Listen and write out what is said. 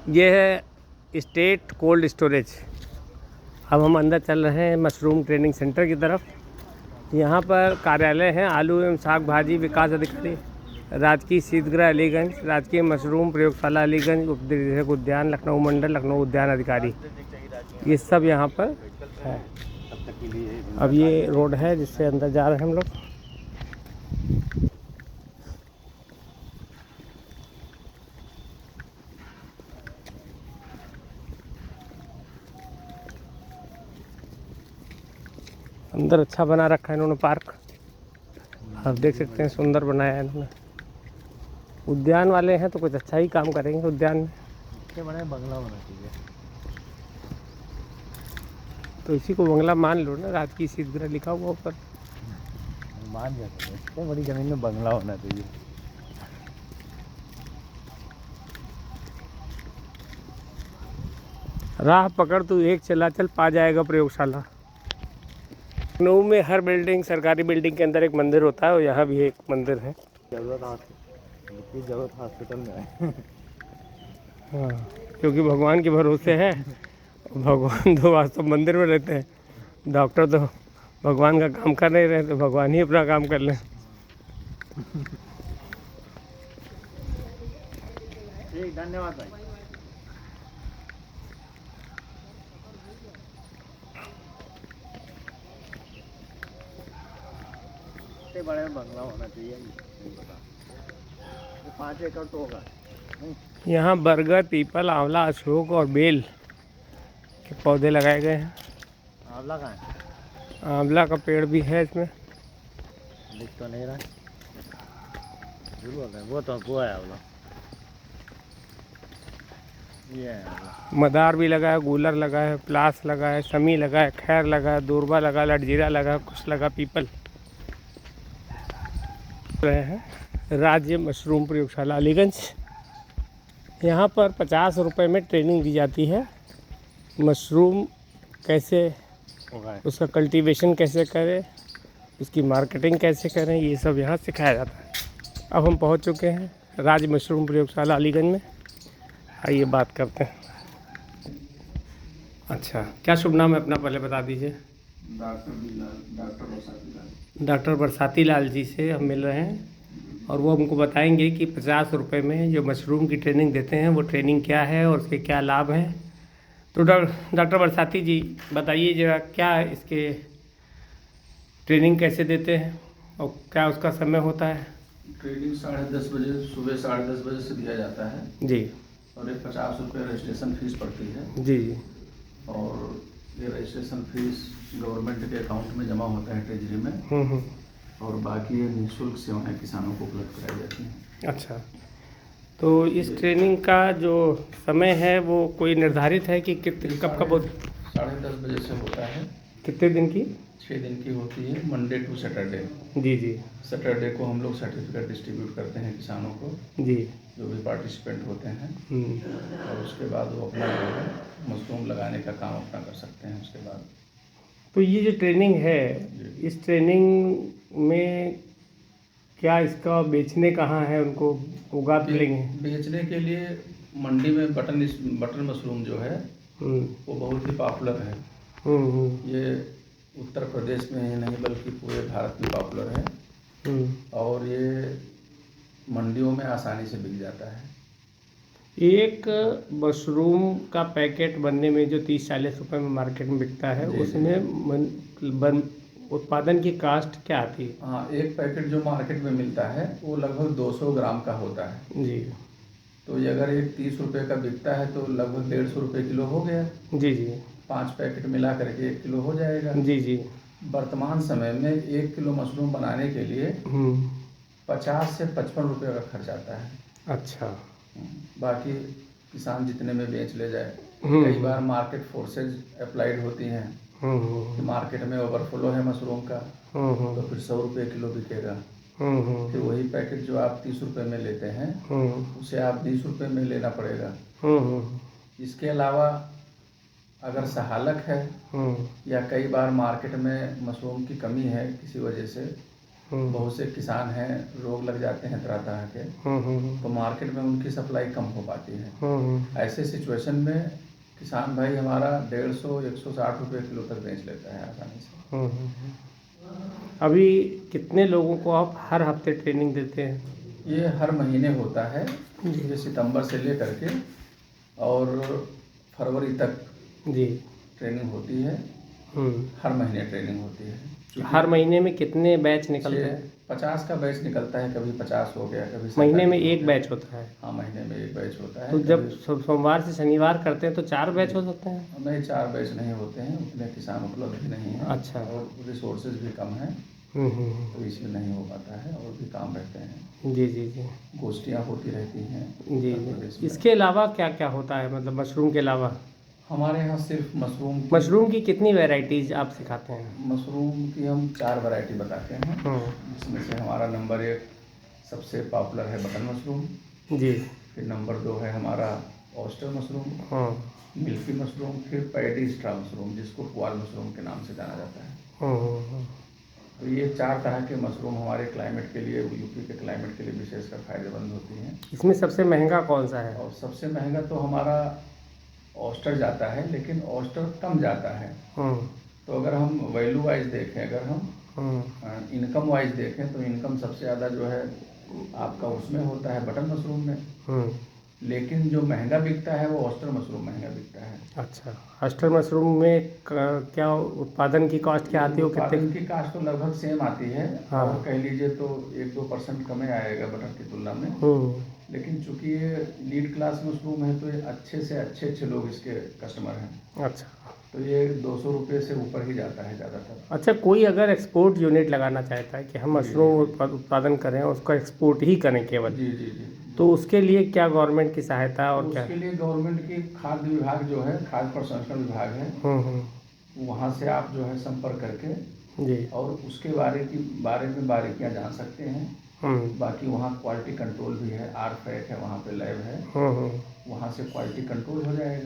ये है state cold storage. अब हम अंदर चल रहे हैं मशरूम ट्रेनिंग सेंटर की तरफ। यहाँ पर कार्यालय है आलू एवं साग भाजी विकास अधिकारी, राजकीय शीतगृह अलीगंज, राजकीय मशरूम प्रयोगशाला अलीगंज, उपनिदेशक उद्यान लखनऊ मंडल, लखनऊ उद्यान अधिकारी, ये सब यहाँ पर है। अब ये रोड है जिससे अंदर जा रहे हैं हम लोग। अंदर अच्छा बना रखा है इन्होंने पार्क, आप देख सकते हैं, सुंदर बनाया है इन्होंने। उद्यान वाले हैं तो कुछ अच्छा ही काम करेंगे उद्यान में। क्या बना है, बंगला होना चाहिए। तो इसी को बंगला मान लो ना, राजकीय शीतगृह लिखा हुआ ऊपर। मान जाते हैं, इतने बड़ी जमीन में बंगला होना चाहिए। राह पकड़ तू एक चला चल, पा जाएगा प्रयोगशाला। लखनऊ में हर बिल्डिंग, सरकारी बिल्डिंग के अंदर एक मंदिर होता है, और यहाँ भी एक मंदिर है। जरूरत हॉस्पिटल में है। हाँ, क्योंकि भगवान के भरोसे है। भगवान तो वास्तव मंदिर में रहते हैं, डॉक्टर तो भगवान का काम कर नहीं रहे, तो भगवान ही अपना काम कर लें। ठीक, धन्यवाद भाई। बड़े बंगला होना चाहिए। 5 एकड़ तो होगा। यहाँ बरगद, पीपल, आंवला, अशोक और बेल के पौधे लगाए गए हैं। आंवला कहाँ है? आंवला का पेड़ भी है इसमें। दिख तो नहीं रहा। वो तो वो है आंवला। ये है आंवला। मदार भी लगा है, गूलर लगा है, प्लास लगा है, समी लगा है, खैर लगा है, दूरबा लगा, लटजीरा लगा, कुछ लगा, पीपल रहे हैं। राज्य मशरूम प्रयोगशाला अलीगंज। यहाँ पर 50 रुपये में ट्रेनिंग दी जाती है। मशरूम कैसे, उसका कल्टीवेशन कैसे करें, उसकी मार्केटिंग कैसे करें, ये सब यहाँ सिखाया जाता है। अब हम पहुँच चुके हैं राज्य मशरूम प्रयोगशाला अलीगंज में। आइए बात करते हैं। अच्छा, क्या शुभ नाम है अपना, पहले बता दीजिए। डॉक्टर बरसाती लाल जी से हम मिल रहे हैं, और वो हमको बताएंगे कि 50 रुपये में जो मशरूम की ट्रेनिंग देते हैं वो ट्रेनिंग क्या है और उसके क्या लाभ हैं। तो डॉक्टर बरसाती जी बताइए जरा, क्या इसके ट्रेनिंग कैसे देते हैं और क्या उसका समय होता है। ट्रेनिंग 10:30 बजे, सुबह 10:30 बजे से दिया जाता है जी। और एक 50 रुपये रजिस्ट्रेशन फीस पड़ती है। जी जी। और ये रजिस्ट्रेशन फीस गवर्नमेंट के अकाउंट में जमा होता है ट्रेजरी में। और बाकी ये निःशुल्क सेवाएं किसानों को उपलब्ध कराई जाती हैं। अच्छा, तो इस ट्रेनिंग का जो समय है वो कोई निर्धारित है कि कब कब होती? 10:30 बजे से होता है। कितने दिन की? 6 दिन की होती है, मंडे टू सैटरडे। जी जी। सैटरडे को हम लोग सर्टिफिकेट डिस्ट्रीब्यूट करते हैं किसानों को, जी। जो भी पार्टिसिपेंट होते हैं। और उसके बाद वो अपना जो है मशरूम लगाने का काम अपना कर सकते हैं उसके बाद। तो ये जो ट्रेनिंग है, इस ट्रेनिंग में क्या इसका बेचने कहाँ है, उनको उगा तो लेंगे? बेचने के लिए मंडी में बटन मशरूम जो है वो बहुत ही पॉपुलर है। ये उत्तर प्रदेश में ही नहीं बल्कि पूरे भारत में पॉपुलर है। और ये मंडियों में आसानी से बिक जाता है। एक मशरूम का पैकेट बनने में जो 30-40 रुपए में मार्केट में बिकता है, उसमें उत्पादन की कास्ट क्या आती है? हाँ, एक पैकेट जो मार्केट में मिलता है वो लगभग 200 ग्राम का होता है। जी। तो ये अगर एक 30 रुपये का बिकता है तो लगभग 150 रुपये किलो हो गया। जी जी। 5 पैकेट मिला करके 1 किलो हो जाएगा। जी जी। वर्तमान समय में 1 किलो मशरूम बनाने के लिए 50 से 55 रुपये का खर्च आता है। अच्छा। बाकी किसान जितने में बेच ले जाए। कई बार मार्केट फोर्सेज अप्लाइड होती हैं कि मार्केट में ओवरफ्लो है मशरूम का, तो फिर 100 रुपये किलो बिकेगा। फिर वही पैकेट जो आप 30 रुपये में लेते हैं उसे आप 20 रुपये में लेना पड़ेगा। इसके अलावा अगर सहालक है या कई बार मार्केट में मशरूम की कमी है किसी वजह से, बहुत से किसान हैं रोग लग जाते हैं तरह तरह के, तो मार्केट में उनकी सप्लाई कम हो पाती है। ऐसे सिचुएशन में किसान भाई हमारा 150-160 रुपये किलो तक बेच लेता है आसानी से। अभी कितने लोगों को आप हर हफ्ते ट्रेनिंग देते हैं? ये हर महीने होता है, ये सितंबर से लेकर के और फरवरी तक जी ट्रेनिंग होती है। हर महीने ट्रेनिंग होती है। हर महीने में कितने बैच निकलते हैं? 50 का बैच निकलता है, कभी 50 हो गया, कभी महीने 47 में हो एक गया। बैच होता है? हाँ, महीने में एक बैच होता है। तो जब सोमवार से शनिवार करते हैं तो 4 बैच हो सकते हैं? नहीं, 4 बैच नहीं होते हैं, उतने किसान उपलब्ध भी नहीं है। अच्छा। और रिसोर्सेज भी कम है, तो इसलिए नहीं हो पाता है, और भी काम रहते हैं। जी जी जी गोष्ठियाँ होती रहती हैं जी उत्तर प्रदेश जी। में। इसके अलावा क्या क्या होता है, मतलब मशरूम के अलावा? हमारे यहाँ सिर्फ मशरूम की कितनी वैरायटीज आप सिखाते हैं? मशरूम की हम 4 वैरायटी बताते हैं, जिसमें से हमारा नंबर 1 सबसे पॉपुलर है बटन मशरूम जी। फिर नंबर 2 है हमारा ऑयस्टर मशरूम, मिल्की मशरूम, फिर पैडी स्ट्रा मशरूम, जिसको पुआल मशरूम के नाम से जाना जाता है। तो ये 4 तरह के मशरूम हमारे क्लाइमेट के लिए, यूपी के क्लाइमेट के लिए विशेषकर फायदेमंद होती हैं। इसमें सबसे महंगा कौन सा है? और सबसे महंगा तो हमारा ऑयस्टर जाता है, लेकिन ऑयस्टर कम जाता है। तो अगर हम वैल्यू वाइज देखें, अगर हम इनकम वाइज देखें, तो इनकम सबसे ज़्यादा जो है आपका उसमें होता है बटन मशरूम में, लेकिन जो महंगा बिकता है वो ऑयस्टर मशरूम महंगा बिकता है। अच्छा, ऑयस्टर मशरूम में क्या उत्पादन की कॉस्ट क्या आती है? उत्पादन की कॉस्ट तो लगभग सेम आती है। हाँ। और कह लीजिए तो 1-2% कम आएगा बटन की तुलना में। लेकिन चूंकि ये लीड क्लास मशरूम है, तो ये अच्छे से अच्छे लोग इसके कस्टमर हैं। अच्छा, तो ये 200 रुपये से ऊपर ही जाता है ज़्यादातर। अच्छा, कोई अगर एक्सपोर्ट यूनिट लगाना चाहता है कि हम मशरूम उत्पादन करें और उसका एक्सपोर्ट ही करें केवल, जी जी जी। तो उसके लिए क्या गवर्नमेंट की सहायता और क्या? उसके लिए गवर्नमेंट की खाद्य विभाग जो है, खाद्य प्रसंस्करण विभाग है, वहाँ से आप जो है संपर्क करके जी और उसके बारे में बारीकियाँ जान सकते हैं। बाकी वहाँ क्वालिटी कंट्रोल भी है, आरफैक है, वहाँ पे लैब है, वहाँ से क्वालिटी कंट्रोल हो जाएगा।